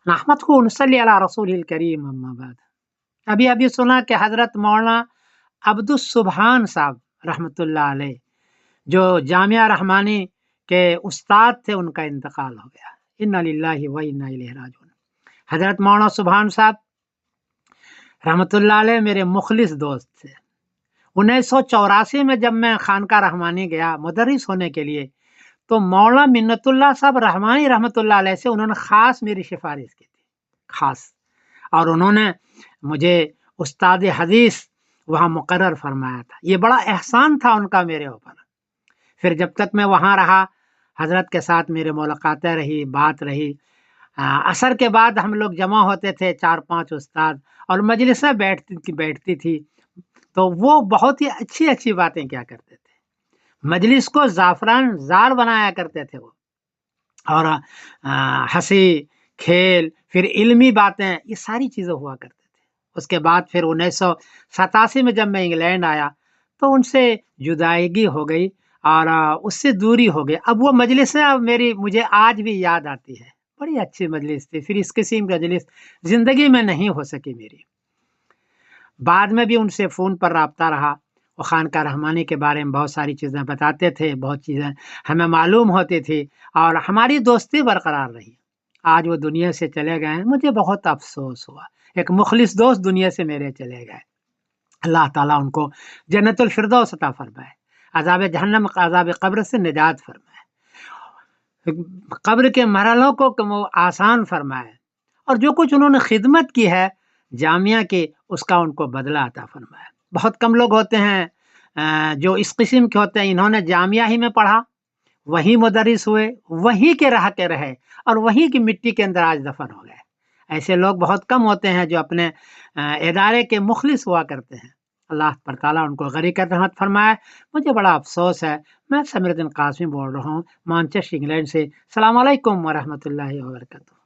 नहमदहु व नसल्ली अला रसूलिल करीम अम्मा बाद। अभी अभी सुना कि हजरत मौलाना अब्दुस सुबहान साहब रहमतुल्लाह अलैह जो जामिया रहमानी के उस्ताद थे, उनका इंतकाल हो गया। इन्ना लिल्लाहि व इन्ना इलैहि राजिऊन। हजरत मौलाना सुबहान साहब रहमतुल्लाह अलैह मेरे मुखलिस दोस्त थे। 1984 में जब मैं खानका रहमानी गया मुदर्रिस होने के लिए, तो मौलाना मिन्नतुल्लाह साहब रहमानी रहमतुल्लाह अलैह से उन्होंने खास मेरी सिफारिश की थी, खास। और उन्होंने मुझे उस्ताद हदीस वहाँ मुकर्रर फरमाया था। ये बड़ा एहसान था उनका मेरे ऊपर। फिर जब तक मैं वहाँ रहा, हजरत के साथ मेरी मुलाकातें रही, बात रही। असर के बाद हम लोग जमा होते थे 4-5 उस्ताद, और मजलिसें बैठती थी। तो वो बहुत ही अच्छी अच्छी बातें क्या करते थे, मजलिस को ज़ाफ़रान ज़ार बनाया करते थे वो। और हंसी खेल, फिर इल्मी बातें, ये सारी चीज़ें हुआ करते थे। उसके बाद फिर 1987 में जब मैं इंग्लैंड आया, तो उनसे जुदाईगी हो गई और उससे दूरी हो गई। अब वो मजलिसें अब मुझे आज भी याद आती है, बड़ी अच्छी मजलिस थी। फिर इस किस्म की मजलिस ज़िंदगी में नहीं हो सकी मेरी। बाद में भी उनसे फ़ोन पर राब्ता रहा। वो खानका रहमानी के बारे में बहुत सारी चीज़ें बताते थे, बहुत चीज़ें हमें मालूम होती थी और हमारी दोस्ती बरकरार रही। आज वो दुनिया से चले गए हैं, मुझे बहुत अफ़सोस हुआ। एक मुखलिस दोस्त दुनिया से मेरे चले गए। अल्लाह ताला उनको जन्नतुल फिरदौस अता फ़रमाए, अज़ाब जहन्नम, अज़ाब क़ब्र से निजात फ़रमाए, क़ब्र के मरहलों को वो आसान फ़रमाए, और जो कुछ उन्होंने खिदमत की है जामिया की, उसका उनको बदला अता फ़रमाए। बहुत कम लोग होते हैं जो इस किस्म के होते हैं, इन्होंने जामिया ही में पढ़ा, वहीं मुदर्रिस हुए, वहीं के रहे और वहीं की मिट्टी के अंदर आज दफन हो गए। ऐसे लोग बहुत कम होते हैं जो अपने इदारे के मुखलिस हुआ करते हैं। अल्लाह पर ताला उनको गरीक़त रहमत फरमाए। मुझे बड़ा अफ़सोस है। मैं समीरुद्दीन कासिमी बोल रहा हूँ, मैनचेस्टर इंग्लैंड से। अस्सलामु अलैकुम व रहमतुल्लाहि व बरकातहू।